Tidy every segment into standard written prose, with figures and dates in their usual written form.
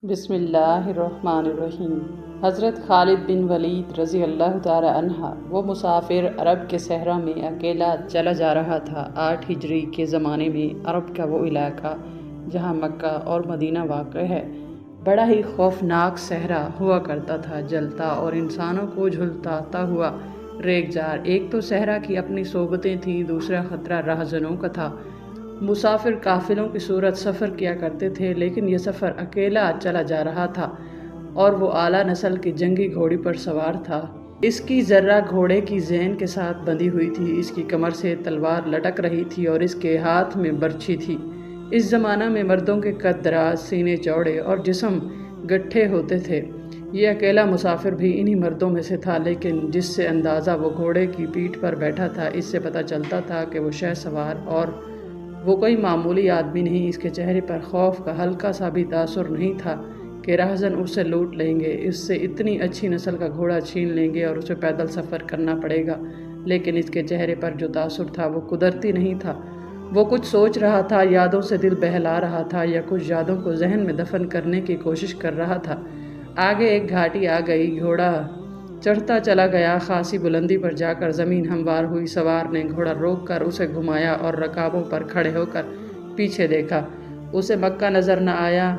بسم اللہ الرحمن الرحیم۔ حضرت خالد بن ولید رضی اللہ تعالی عنہ وہ مسافر عرب کے صحرا میں اکیلا چلا جا رہا تھا۔ 8 ہجری کے زمانے میں عرب کا وہ علاقہ جہاں مکہ اور مدینہ واقع ہے بڑا ہی خوفناک صحرا ہوا کرتا تھا، جلتا اور انسانوں کو جھلساتا ہوا ریگ جار۔ ایک تو صحرا کی اپنی صعوبتیں تھیں، دوسرا خطرہ راہزنوں کا تھا۔ مسافر قافلوں کی صورت سفر کیا کرتے تھے، لیکن یہ سفر اکیلا چلا جا رہا تھا اور وہ اعلیٰ نسل کی جنگی گھوڑی پر سوار تھا۔ اس کی ذرہ گھوڑے کی زین کے ساتھ بندھی ہوئی تھی، اس کی کمر سے تلوار لٹک رہی تھی اور اس کے ہاتھ میں برچھی تھی۔ اس زمانہ میں مردوں کے قد دراز، سینے چوڑے اور جسم گٹھے ہوتے تھے۔ یہ اکیلا مسافر بھی انہی مردوں میں سے تھا، لیکن جس سے اندازہ وہ گھوڑے کی پیٹھ پر بیٹھا تھا اس سے پتہ چلتا تھا کہ وہ شہ سوار اور وہ کوئی معمولی آدمی نہیں۔ اس کے چہرے پر خوف کا ہلکا سا بھی تاثر نہیں تھا کہ راہزن اسے لوٹ لیں گے، اس سے اتنی اچھی نسل کا گھوڑا چھین لیں گے اور اسے پیدل سفر کرنا پڑے گا۔ لیکن اس کے چہرے پر جو تاثر تھا وہ قدرتی نہیں تھا۔ وہ کچھ سوچ رہا تھا، یادوں سے دل بہلا رہا تھا یا کچھ یادوں کو ذہن میں دفن کرنے کی کوشش کر رہا تھا۔ آگے ایک گھاٹی آ گئی، گھوڑا چڑھتا چلا گیا، خاصی بلندی پر جا کر زمین ہموار ہوئی۔ سوار نے گھوڑا روک کر اسے گھمایا اور رکابوں پر کھڑے ہو کر پیچھے دیکھا۔ اسے مکہ نظر نہ آیا،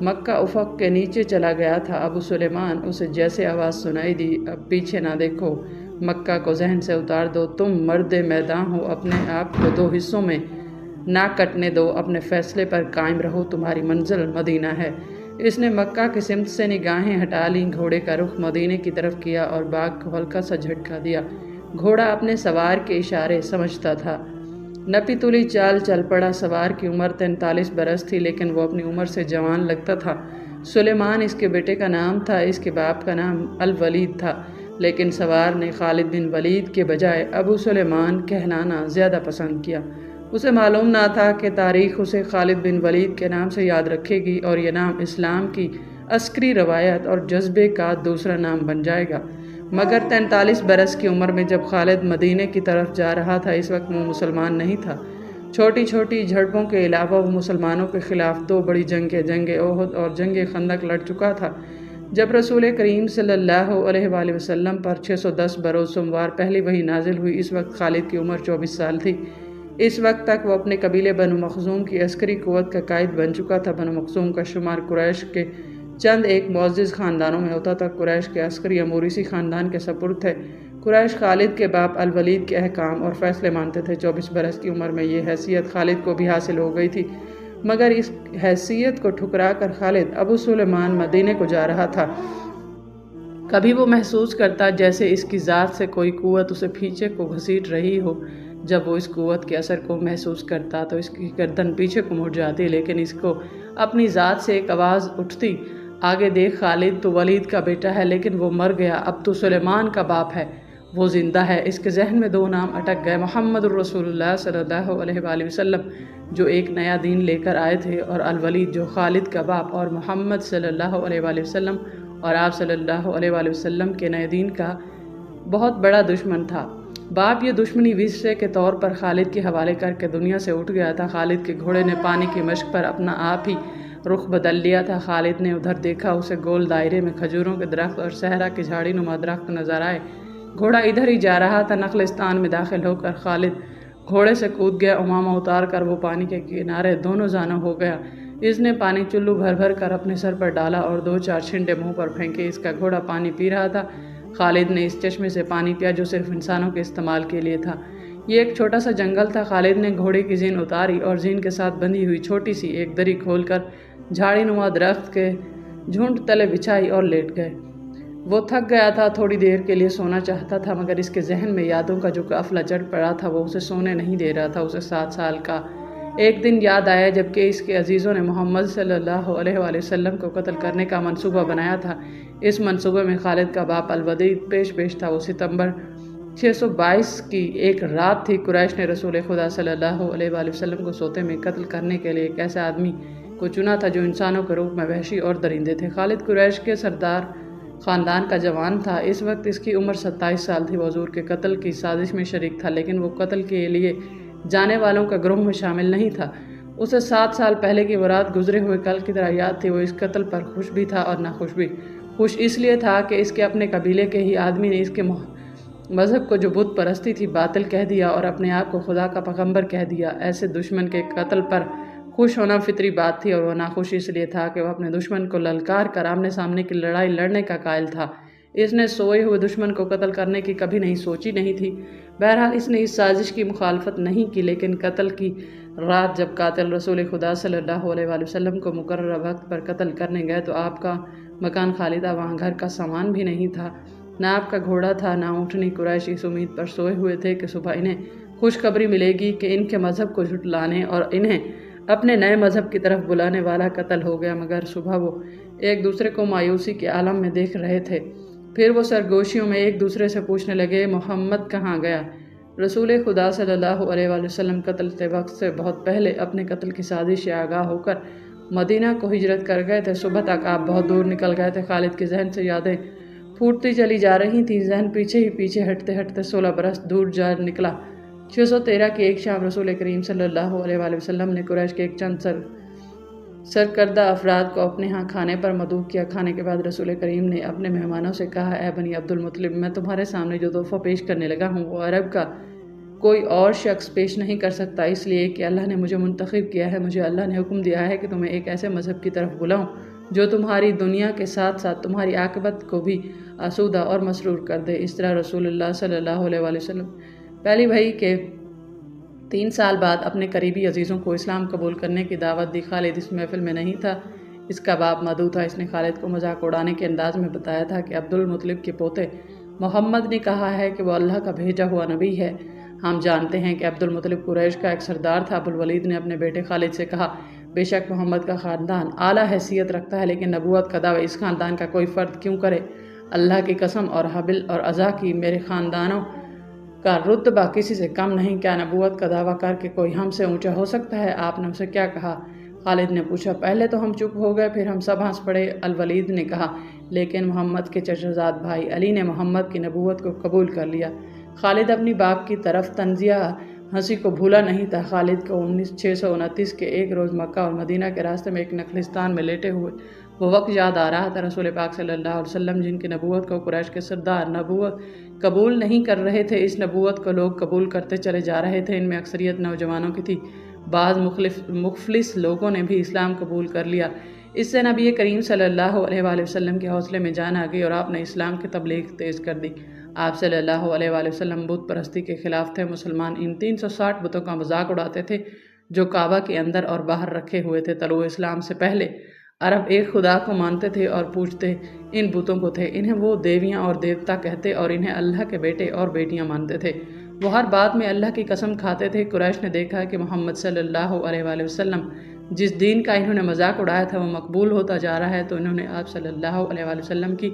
مکہ افق کے نیچے چلا گیا تھا۔ ابو سلیمان اسے جیسے آواز سنائی دی، اب پیچھے نہ دیکھو، مکہ کو ذہن سے اتار دو، تم مرد میدان ہو، اپنے آپ کو 2 حصوں میں نہ کٹنے دو، اپنے فیصلے پر قائم رہو، تمہاری منزل مدینہ ہے۔ اس نے مکہ کی سمت سے نگاہیں ہٹا لیں، گھوڑے کا رخ مدینے کی طرف کیا اور باغ کو ہلکا سا جھٹکا دیا۔ گھوڑا اپنے سوار کے اشارے سمجھتا تھا۔ نپی تلی چال چل پڑا۔ سوار کی عمر 43 برس تھی، لیکن وہ اپنی عمر سے جوان لگتا تھا۔ سلیمان اس کے بیٹے کا نام تھا، اس کے باپ کا نام الولید تھا، لیکن سوار نے خالد بن ولید کے بجائے ابو سلیمان کہلانا زیادہ پسند کیا۔ اسے معلوم نہ تھا کہ تاریخ اسے خالد بن ولید کے نام سے یاد رکھے گی اور یہ نام اسلام کی عسکری روایت اور جذبے کا دوسرا نام بن جائے گا۔ مگر 43 برس کی عمر میں جب خالد مدینے کی طرف جا رہا تھا، اس وقت وہ مسلمان نہیں تھا۔ چھوٹی چھوٹی جھڑپوں کے علاوہ وہ مسلمانوں کے خلاف 2 بڑی جنگیں، جنگ احد اور جنگ خندق لڑ چکا تھا۔ جب رسول کریم صلی اللہ علیہ وآلہ وسلم پر 610 بروز سوموار پہلی وحی نازل ہوئی، اس وقت خالد کی عمر 24 سال تھی۔ اس وقت تک وہ اپنے قبیلے بنو مخزوم کی عسکری قوت کا قائد بن چکا تھا۔ بنو مخزوم کا شمار قریش کے چند ایک معزز خاندانوں میں ہوتا تھا۔ قریش کے عسکری اموریسی خاندان کے سپرد تھے۔ قریش خالد کے باپ الولید کے احکام اور فیصلے مانتے تھے۔ 24 برس کی عمر میں یہ حیثیت خالد کو بھی حاصل ہو گئی تھی، مگر اس حیثیت کو ٹھکرا کر خالد ابو سلیمان مدینے کو جا رہا تھا۔ کبھی وہ محسوس کرتا جیسے اس کی ذات سے کوئی قوت اسے پیچھے کو گھسیٹ رہی ہو۔ جب وہ اس قوت کے اثر کو محسوس کرتا تو اس کی گردن پیچھے کو مڑ جاتی، لیکن اس کو اپنی ذات سے ایک آواز اٹھتی، آگے دیکھ، خالد تو ولید کا بیٹا ہے، لیکن وہ مر گیا، اب تو سلیمان کا باپ ہے، وہ زندہ ہے۔ اس کے ذہن میں 2 نام اٹک گئے، محمد الرسول اللہ صلی اللہ علیہ وآلہ وسلم جو ایک نیا دین لے کر آئے تھے، اور الولید جو خالد کا باپ اور محمد صلی اللہ علیہ وآلہ وسلم اور آپ صلی اللہ علیہ وآلہ وسلم کے نئے دین کا بہت بڑا دشمن تھا۔ باپ یہ دشمنی ویسے کے طور پر خالد کے حوالے کر کے دنیا سے اٹھ گیا تھا۔ خالد کے گھوڑے نے پانی کی مشق پر اپنا آپ ہی رخ بدل لیا تھا۔ خالد نے ادھر دیکھا، اسے گول دائرے میں کھجوروں کے درخت اور صحرا کے جھاڑی نما درخت نظر آئے۔ گھوڑا ادھر ہی جا رہا تھا۔ نخلستان میں داخل ہو کر خالد گھوڑے سے کود گیا، امامہ اتار کر وہ پانی کے کنارے دونوں جانب ہو گیا۔ اس نے پانی چلو بھر بھر کر اپنے سر پر ڈالا اور 2-4 چھینٹے منہ پر پھینکے۔ اس کا گھوڑا پانی پی رہا تھا۔ خالد نے اس چشمے سے پانی پیا جو صرف انسانوں کے استعمال کے لیے تھا۔ یہ ایک چھوٹا سا جنگل تھا۔ خالد نے گھوڑے کی زین اتاری اور زین کے ساتھ بندھی ہوئی چھوٹی سی ایک دری کھول کر جھاڑی نما درخت کے جھنڈ تلے بچھائی اور لیٹ گئے۔ وہ تھک گیا تھا، تھوڑی دیر کے لیے سونا چاہتا تھا، مگر اس کے ذہن میں یادوں کا جو قافلہ چڑھ پڑا تھا وہ اسے سونے نہیں دے رہا تھا۔ اسے 7 سال کا ایک دن یاد آیا جبکہ اس کے عزیزوں نے محمد صلی اللہ علیہ وآلہ وسلم کو قتل کرنے کا منصوبہ بنایا تھا۔ اس منصوبے میں خالد کا باپ الولید پیش تھا۔ وہ ستمبر 622 کی ایک رات تھی۔ قریش نے رسول خدا صلی اللہ علیہ وآلہ وسلم کو سوتے میں قتل کرنے کے لیے ایک ایسے آدمی کو چنا تھا جو انسانوں کے روپ میں وحشی اور درندے تھے۔ خالد قریش کے سردار خاندان کا جوان تھا۔ اس وقت اس کی عمر 27 سال تھی۔ وہ حضور کے قتل کی سازش میں شریک تھا، لیکن وہ قتل کے لیے جانے والوں کا گروہ میں شامل نہیں تھا۔ اسے 7 سال پہلے کی وہ رات گزرے ہوئے کل کی طرح یاد تھی۔ وہ اس قتل پر خوش بھی تھا اور ناخوش بھی۔ خوش اس لیے تھا کہ اس کے اپنے قبیلے کے ہی آدمی نے اس کے مذہب کو جو بت پرستی تھی باطل کہہ دیا اور اپنے آپ کو خدا کا پیغمبر کہہ دیا۔ ایسے دشمن کے قتل پر خوش ہونا فطری بات تھی، اور وہ ناخوش اس لیے تھا کہ وہ اپنے دشمن کو للکار کر آمنے سامنے کی لڑائی لڑنے کا قائل تھا۔ اس نے سوئے ہوئے دشمن کو قتل کرنے کی کبھی نہیں سوچی نہیں تھی۔ بہرحال اس نے اس سازش کی مخالفت نہیں کی، لیکن قتل کی رات جب قاتل رسول خدا صلی اللہ علیہ وآلہ وسلم کو مقررہ وقت پر قتل کرنے گئے تو آپ کا مکان خالی تھا، وہاں گھر کا سامان بھی نہیں تھا، نہ آپ کا گھوڑا تھا نہ اونٹنی۔ قریش اس امید پر سوئے ہوئے تھے کہ صبح انہیں خوشخبری ملے گی کہ ان کے مذہب کو جھٹلانے اور انہیں اپنے نئے مذہب کی طرف بلانے والا قتل ہو گیا، مگر صبح وہ ایک دوسرے کو مایوسی کے عالم میں دیکھ رہے تھے۔ پھر وہ سرگوشیوں میں ایک دوسرے سے پوچھنے لگے، محمد کہاں گیا؟ رسول خدا صلی اللہ علیہ وآلہ وسلم قتل کے وقت سے بہت پہلے اپنے قتل کی سازش سے آگاہ ہو کر مدینہ کو ہجرت کر گئے تھے۔ صبح تک آپ بہت دور نکل گئے تھے۔ خالد کے ذہن سے یادیں پھوٹتی چلی جا رہی تھیں، ذہن پیچھے ہی پیچھے ہٹتے ہٹتے 16 برس دور جا نکلا۔ 613 کی ایک شام رسول کریم صلی اللہ علیہ وآلہ وسلم نے قریش کے ایک چند سرکردہ افراد کو اپنے ہاں کھانے پر مدعو کیا۔ کھانے کے بعد رسول کریم نے اپنے مہمانوں سے کہا، اے بنی عبد المطلب، میں تمہارے سامنے جو تحفہ پیش کرنے لگا ہوں وہ عرب کا کوئی اور شخص پیش نہیں کر سکتا، اس لیے کہ اللہ نے مجھے منتخب کیا ہے۔ مجھے اللہ نے حکم دیا ہے کہ تمہیں ایک ایسے مذہب کی طرف بلاؤں جو تمہاری دنیا کے ساتھ ساتھ تمہاری عاقبت کو بھی آسودہ اور مسرور کر دے۔ اس طرح رسول اللہ صلی اللہ علیہ وآلہ وسلم پہلی وحی کے 3 سال بعد اپنے قریبی عزیزوں کو اسلام قبول کرنے کی دعوت دی۔ خالد اس محفل میں نہیں تھا، اس کا باپ مدعو تھا۔ اس نے خالد کو مذاق اڑانے کے انداز میں بتایا تھا کہ عبد المطلب کے پوتے محمد نے کہا ہے کہ وہ اللہ کا بھیجا ہوا نبی ہے۔ ہم جانتے ہیں کہ عبد المطلب قریش کا ایک سردار تھا۔ ابو الولید نے اپنے بیٹے خالد سے کہا، بے شک محمد کا خاندان اعلیٰ حیثیت رکھتا ہے، لیکن نبوت کا دعویٰ اس خاندان کا کوئی فرد کیوں کرے؟ اللہ کی قسم اور حبل اور عزا کی، میرے خاندانوں کا رتبہ کسی سے کم نہیں، کیا نبوت کا دعویٰ کر کے کوئی ہم سے اونچا ہو سکتا ہے؟ آپ نے اسے کیا کہا؟ خالد نے پوچھا۔ پہلے تو ہم چپ ہو گئے، پھر ہم سب ہنس پڑے۔ الولید نے کہا، لیکن محمد کے چچا زاد بھائی علی نے محمد کی نبوت کو قبول کر لیا۔ خالد اپنی باپ کی طرف طنزیہ ہنسی کو بھولا نہیں تھا۔ خالد کو 629 کے ایک روز مکہ اور مدینہ کے راستے میں ایک نخلستان میں لیٹے ہوئے وہ وقت یاد آ رہا تھا۔ رسول پاک صلی اللہ علیہ وسلم جن کی نبوت کو قریش کے سردار نبوت قبول نہیں کر رہے تھے، اس نبوت کو لوگ قبول کرتے چلے جا رہے تھے۔ ان میں اکثریت نوجوانوں کی تھی، بعض مخلص لوگوں نے بھی اسلام قبول کر لیا۔ اس سے نبی کریم صلی اللہ علیہ وآلہ وسلم کے حوصلے میں جان آ گئی اور آپ نے اسلام کی تبلیغ تیز کر دی۔ آپ صلی اللہ علیہ وآلہ وسلم بت پرستی کے خلاف تھے۔ مسلمان ان 360 بتوں کا مذاق اڑاتے تھے جو کعبہ کے اندر اور باہر رکھے ہوئے تھے۔ طلوع اسلام سے پہلے عرب ایک خدا کو مانتے تھے اور پوجتے ان بتوں کو تھے۔ انہیں وہ دیویاں اور دیوتا کہتے اور انہیں اللہ کے بیٹے اور بیٹیاں مانتے تھے۔ وہ ہر بات میں اللہ کی قسم کھاتے تھے۔ قریش نے دیکھا کہ محمد صلی اللہ علیہ وآلہ وسلم جس دین کا انہوں نے مذاق اڑایا تھا وہ مقبول ہوتا جا رہا ہے، تو انہوں نے آپ صلی اللہ علیہ وآلہ وسلم کی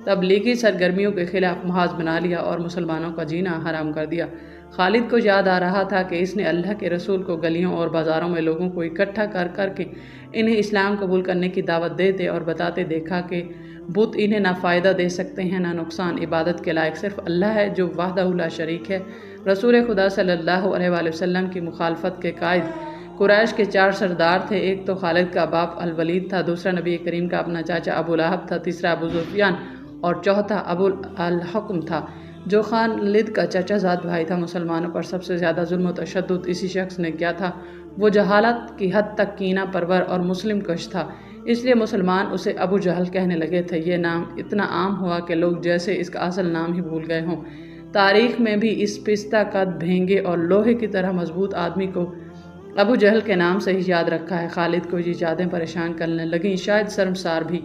تبلیغی سرگرمیوں کے خلاف محاذ بنا لیا اور مسلمانوں کا جینا حرام کر دیا۔ خالد کو یاد آ رہا تھا کہ اس نے اللہ کے رسول کو گلیوں اور بازاروں میں لوگوں کو اکٹھا کر کر کے انہیں اسلام قبول کرنے کی دعوت دیتے اور بتاتے دیکھا کہ بت انہیں نہ فائدہ دے سکتے ہیں نہ نقصان۔ عبادت کے لائق صرف اللہ ہے جو وحدہ لا شریک ہے۔ رسول خدا صلی اللہ علیہ وآلہ وسلم کی مخالفت کے قائد قریش کے 4 سردار تھے۔ ایک تو خالد کا باپ الولید تھا، دوسرا نبی کریم کا اپنا چاچا ابو لہب تھا، تیسرا ابو سفیان اور چوتھا ابو الحکم تھا جو خالد کا چچا زاد بھائی تھا۔ مسلمانوں پر سب سے زیادہ ظلم و تشدد اسی شخص نے کیا تھا۔ وہ جہالت کی حد تک کینہ پرور اور مسلم کش تھا، اس لیے مسلمان اسے ابو جہل کہنے لگے تھے۔ یہ نام اتنا عام ہوا کہ لوگ جیسے اس کا اصل نام ہی بھول گئے ہوں۔ تاریخ میں بھی اس پستہ قد بھینگے اور لوہے کی طرح مضبوط آدمی کو ابو جہل کے نام سے ہی یاد رکھا ہے۔ خالد کو یہ یادیں پریشان کرنے لگیں، شاید شرمسار بھی۔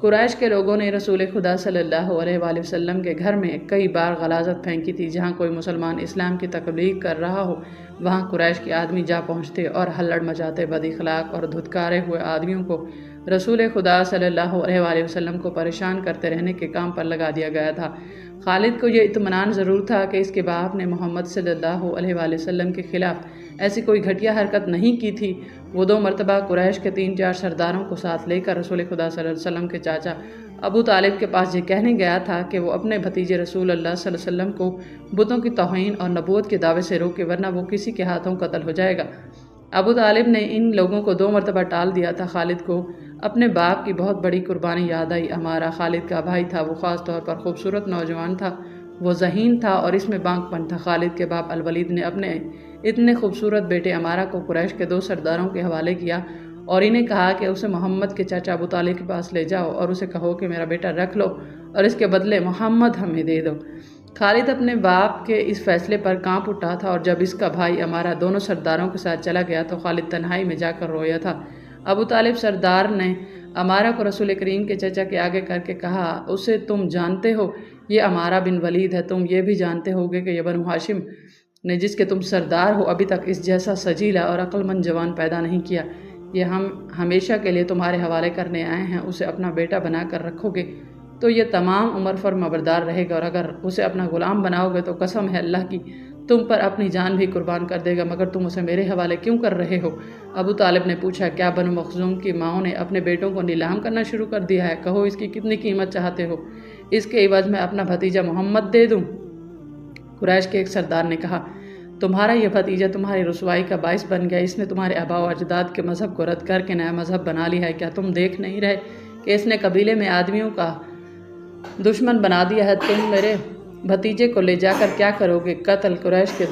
قریش کے لوگوں نے رسول خدا صلی اللہ علیہ وآلہ وسلم کے گھر میں کئی بار غلاظت پھینکی تھی۔ جہاں کوئی مسلمان اسلام کی تبلیغ کر رہا ہو وہاں قریش کے آدمی جا پہنچتے اور ہلڑ مچاتے۔ بد اخلاق اور دھتکارے ہوئے آدمیوں کو رسول خدا صلی اللہ علیہ وآلہ وسلم کو پریشان کرتے رہنے کے کام پر لگا دیا گیا تھا۔ خالد کو یہ اطمینان ضرور تھا کہ اس کے باپ نے محمد صلی اللہ علیہ وآلہ وسلم کے خلاف ایسی کوئی گھٹیا حرکت نہیں کی تھی۔ وہ 2 مرتبہ قریش کے 3-4 سرداروں کو ساتھ لے کر رسول خدا صلی اللہ علیہ وسلم کے چاچا ابو طالب کے پاس یہ کہنے گیا تھا کہ وہ اپنے بھتیجے رسول اللہ صلی اللہ علیہ وسلم کو بتوں کی توہین اور نبوت کے دعوے سے روکے، ورنہ وہ کسی کے ہاتھوں قتل ہو جائے گا۔ ابو طالب نے ان لوگوں کو 2 مرتبہ ٹال دیا تھا۔ خالد کو اپنے باپ کی بہت بڑی قربانی یاد آئی۔ ہمارا خالد کا بھائی تھا، وہ خاص طور پر خوبصورت نوجوان تھا، وہ ذہین تھا اور اس میں بانک پن تھا۔ خالد کے باپ الولید نے اپنے اتنے خوبصورت بیٹے امارہ کو قریش کے 2 سرداروں کے حوالے کیا اور انہیں کہا کہ اسے محمد کے چاچا ابو طالب کے پاس لے جاؤ اور اسے کہو کہ میرا بیٹا رکھ لو اور اس کے بدلے محمد ہمیں دے دو۔ خالد اپنے باپ کے اس فیصلے پر کانپ اٹھا تھا اور جب اس کا بھائی امارہ دونوں سرداروں کے ساتھ چلا گیا تو خالد تنہائی میں جا کر رویا تھا۔ ابو طالب سردار نے امارہ کو رسول کریم کے چچا کے آگے کر کے کہا، اسے تم جانتے ہو، یہ امارہ بن ولید ہے۔ تم یہ بھی جانتے ہوگے کہ یہ بنو ہاشم نے جس کے تم سردار ہو ابھی تک اس جیسا سجیلا اور عقل مند جوان پیدا نہیں کیا۔ یہ ہم ہمیشہ کے لیے تمہارے حوالے کرنے آئے ہیں۔ اسے اپنا بیٹا بنا کر رکھو گے تو یہ تمام عمر فرمانبردار رہے گا اور اگر اسے اپنا غلام بناؤ گے تو قسم ہے اللہ کی تم پر اپنی جان بھی قربان کر دے گا، مگر تم اسے میرے حوالے کیوں کر رہے ہو؟ ابو طالب نے پوچھا، کیا بنو مخزوم کی ماؤں نے اپنے بیٹوں کو نیلام کرنا شروع کر دیا ہے؟ کہو اس کی کتنی قیمت چاہتے ہو؟ اس کے عوض میں اپنا بھتیجا محمد دے دوں؟ قریش کے ایک سردار نے کہا، تمہارا یہ بھتیجا تمہاری رسوائی کا باعث بن گیا، اس نے تمہارے آباء و اجداد کے مذہب کو رد کر کے نیا مذہب بنا لیا ہے۔ کیا تم دیکھ نہیں رہے کہ اس نے قبیلے میں آدمیوں کا دشمن بنا دیا ہے؟ تم میرے بھتیجے کو لے جا کر کیا کرو گے؟ قتل۔ قریش کے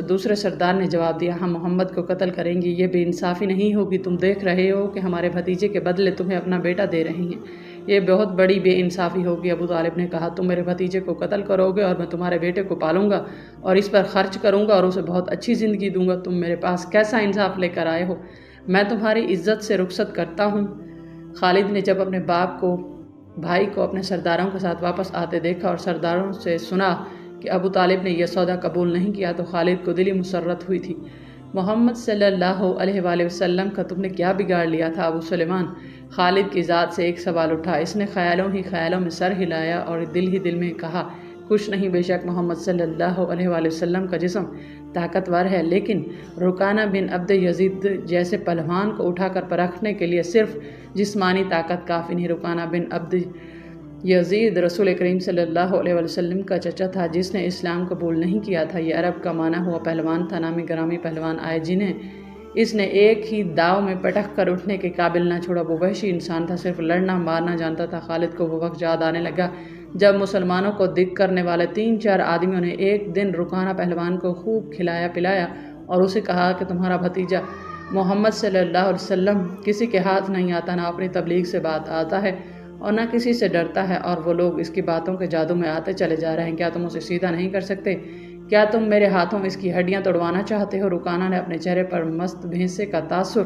دوسرے سردار نے جواب دیا، ہم محمد کو قتل کریں گے، یہ بے انصافی نہیں ہوگی۔ تم دیکھ رہے ہو کہ ہمارے بھتیجے کے بدلے تمہیں اپنا بیٹا دے رہے ہیں، یہ بہت بڑی بے انصافی ہوگی۔ ابو طالب نے کہا، تم میرے بھتیجے کو قتل کرو گے اور میں تمہارے بیٹے کو پالوں گا اور اس پر خرچ کروں گا اور اسے بہت اچھی زندگی دوں گا۔ تم میرے پاس کیسا انصاف لے کر آئے ہو؟ میں تمہاری عزت سے رخصت کرتا ہوں۔ خالد نے جب اپنے بھائی کو اپنے سرداروں کے ساتھ واپس آتے دیکھا اور سرداروں سے سنا کہ ابو طالب نے یہ سودا قبول نہیں کیا تو خالد کو دلی مسرت ہوئی تھی۔ محمد صلی اللہ علیہ وآلہ وسلم کا تم نے کیا بگاڑ لیا تھا ابو سلیمان؟ خالد کی ذات سے ایک سوال اٹھا۔ اس نے خیالوں میں سر ہلایا اور دل میں کہا، کچھ نہیں، بے شک محمد صلی اللہ علیہ وآلہ وسلم کا جسم طاقتور ہے، لیکن رکانہ بن عبد یزید جیسے پہلوان کو اٹھا کر پرکھنے کے لیے صرف جسمانی طاقت کافی نہیں۔ رکانہ بن عبد یزید رسول کریم صلی اللہ علیہ وسلم کا چچا تھا جس نے اسلام قبول نہیں کیا تھا۔ یہ عرب کا مانا ہوا پہلوان تھا۔ نامی گرامی پہلوان آئے جنہیں اس نے ایک ہی داؤ میں پٹک کر اٹھنے کے قابل نہ چھوڑا۔ وہ وحشی انسان تھا، صرف لڑنا مارنا جانتا تھا۔ خالد کو وہ وقت یاد آنے لگا جب مسلمانوں کو دکھ کرنے والے 3-4 آدمیوں نے ایک دن رکانہ پہلوان کو خوب کھلایا پلایا اور اسے کہا کہ تمہارا بھتیجا محمد صلی اللہ علیہ وسلم کسی کے ہاتھ نہیں آتا، نہ اپنی تبلیغ سے بات آتا ہے اور نہ کسی سے ڈرتا ہے، اور وہ لوگ اس کی باتوں کے جادو میں آتے چلے جا رہے ہیں۔ کیا تم اسے سیدھا نہیں کر سکتے؟ کیا تم میرے ہاتھوں اس کی ہڈیاں توڑوانا چاہتے ہو؟ رکانہ نے اپنے چہرے پر مست بھینسے کا تاثر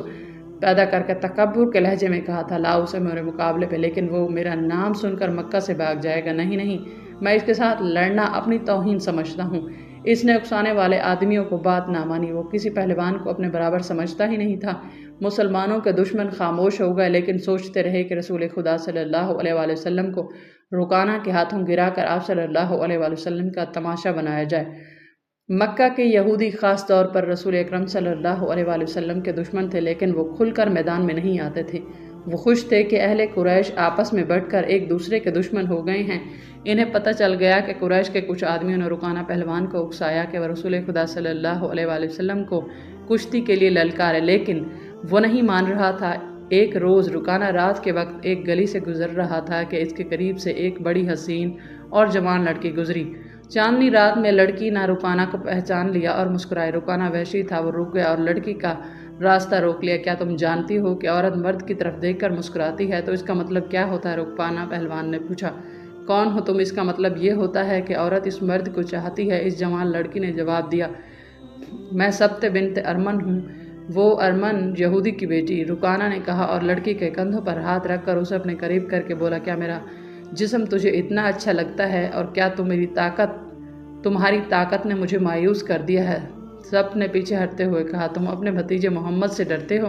پیدا کر کے تکبر کے لہجے میں کہا تھا، لاؤ اسے میرے مقابلے پہ، لیکن وہ میرا نام سن کر مکہ سے بھاگ جائے گا۔ نہیں، میں اس کے ساتھ لڑنا اپنی توہین سمجھتا ہوں۔ اس نے اکسانے والے آدمیوں کو بات نہ مانی۔ وہ کسی پہلوان کو اپنے برابر سمجھتا ہی نہیں تھا۔ مسلمانوں کے دشمن خاموش ہو گئے، لیکن سوچتے رہے کہ رسول خدا صلی اللہ علیہ وآلہ وسلم کو رکانہ کے ہاتھوں گرا کر آپ صلی اللہ علیہ وآلہ وسلم کا تماشا بنایا جائے۔ مکہ کے یہودی خاص طور پر رسول اکرم صلی اللہ علیہ وآلہ وسلم کے دشمن تھے، لیکن وہ کھل کر میدان میں نہیں آتے تھے۔ وہ خوش تھے کہ اہل قریش آپس میں بٹ کر ایک دوسرے کے دشمن ہو گئے ہیں۔ انہیں پتہ چل گیا کہ قریش کے کچھ آدمیوں نے رکانہ پہلوان کو اکسایا کہ وہ رسول خدا صلی اللہ علیہ وآلہ وسلم کو کشتی کے لیے للکارے، لیکن وہ نہیں مان رہا تھا۔ ایک روز رکانہ رات کے وقت ایک گلی سے گزر رہا تھا کہ اس کے قریب سے ایک بڑی حسین اور جوان لڑکی گزری۔ چاندنی رات میں لڑکی نے رکانہ کو پہچان لیا اور مسکرائی۔ رکانہ وحشی تھا، وہ رک گیا اور لڑکی کا راستہ روک لیا۔ کیا تم جانتی ہو کہ عورت مرد کی طرف دیکھ کر مسکراتی ہے تو اس کا مطلب کیا ہوتا ہے؟ رکانہ پہلوان نے پوچھا، کون ہو تم؟ اس کا مطلب یہ ہوتا ہے کہ عورت اس مرد کو چاہتی ہے۔ اس جوان لڑکی نے جواب دیا، میں سبت بنت ارمن ہوں، وہ ارمن یہودی کی بیٹی۔ رکانہ نے کہا اور لڑکی کے کندھوں پر ہاتھ رکھ کر اسے اپنے قریب کر کے بولا، کیا میرا جسم تجھے اتنا اچھا لگتا ہے اور کیا تمہاری طاقت نے مجھے مایوس کر دیا ہے؟ سب نے پیچھے ہٹتے ہوئے کہا، تم اپنے بھتیجے محمد سے ڈرتے ہو؟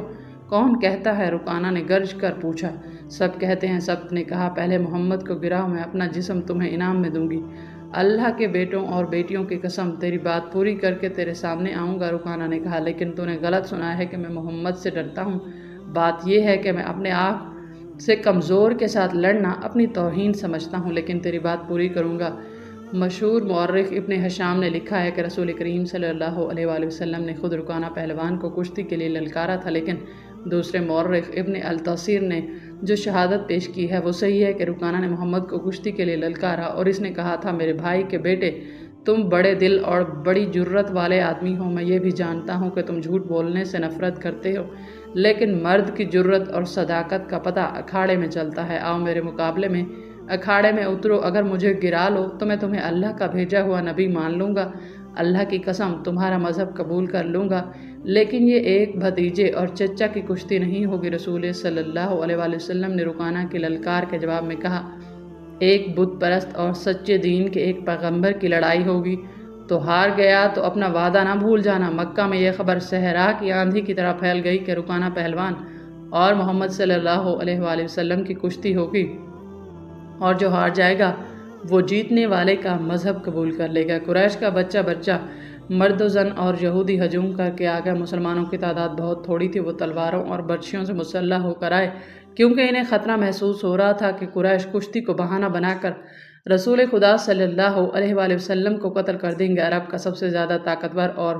کون کہتا ہے؟ رکانہ نے گرج کر پوچھا۔ سب کہتے ہیں، سب نے کہا، پہلے محمد کو گراؤ، میں اپنا جسم تمہیں انعام میں دوں گی۔ اللہ کے بیٹوں اور بیٹیوں کی قسم، تیری بات پوری کر کے تیرے سامنے آؤں گا۔ رکانہ نے کہا، لیکن تو نے غلط سنا ہے کہ میں محمد سے ڈرتا ہوں۔ بات یہ ہے کہ میں اپنے آپ سے کمزور کے ساتھ لڑنا اپنی توہین سمجھتا ہوں، لیکن تیری بات پوری کروں گا۔ مشہور مورخ ابن ہشام نے لکھا ہے کہ رسول کریم صلی اللہ علیہ وآلہ وسلم نے خود رکانہ پہلوان کو کشتی کے لیے للکارا تھا، لیکن دوسرے مورخ ابن التصیر نے جو شہادت پیش کی ہے وہ صحیح ہے کہ رکانہ نے محمد کو کشتی کے لیے للکارا اور اس نے کہا تھا، میرے بھائی کے بیٹے، تم بڑے دل اور بڑی جرت والے آدمی ہو، میں یہ بھی جانتا ہوں کہ تم جھوٹ بولنے سے نفرت کرتے ہو، لیکن مرد کی جرت اور صداقت کا پتہ اکھاڑے میں چلتا ہے۔ آؤ میرے مقابلے میں اکھاڑے میں اترو، اگر مجھے گرا لو تو میں تمہیں اللہ کا بھیجا ہوا نبی مان لوں گا، اللہ کی قسم تمہارا مذہب قبول کر لوں گا، لیکن یہ ایک بھتیجے اور چچا کی کشتی نہیں ہوگی۔ رسول صلی اللہ علیہ وآلہ وسلم نے رکانہ کی للکار کے جواب میں کہا، ایک بت پرست اور سچے دین کے ایک پیغمبر کی لڑائی ہوگی، تو ہار گیا تو اپنا وعدہ نہ بھول جانا۔ مکہ میں یہ خبر صحرا کی آندھی کی طرح پھیل گئی کہ رکانہ پہلوان اور محمد صلی اللہ علیہ وآلہ وسلم کی کشتی ہوگی، اور جو ہار جائے گا وہ جیتنے والے کا مذہب قبول کر لے گا۔ قریش کا بچہ بچہ، مرد و زن اور یہودی ہجوم کر کے آ گئے۔ مسلمانوں کی تعداد بہت تھوڑی تھی، وہ تلواروں اور برچھیوں سے مسلح ہو کر آئے، کیونکہ انہیں خطرہ محسوس ہو رہا تھا کہ قریش کشتی کو بہانہ بنا کر رسول خدا صلی اللہ علیہ وآلہ وسلم کو قتل کر دیں گے۔ عرب کا سب سے زیادہ طاقتور اور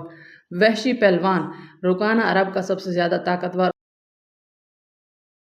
وحشی پہلوان رکانہ عرب کا سب سے زیادہ طاقتور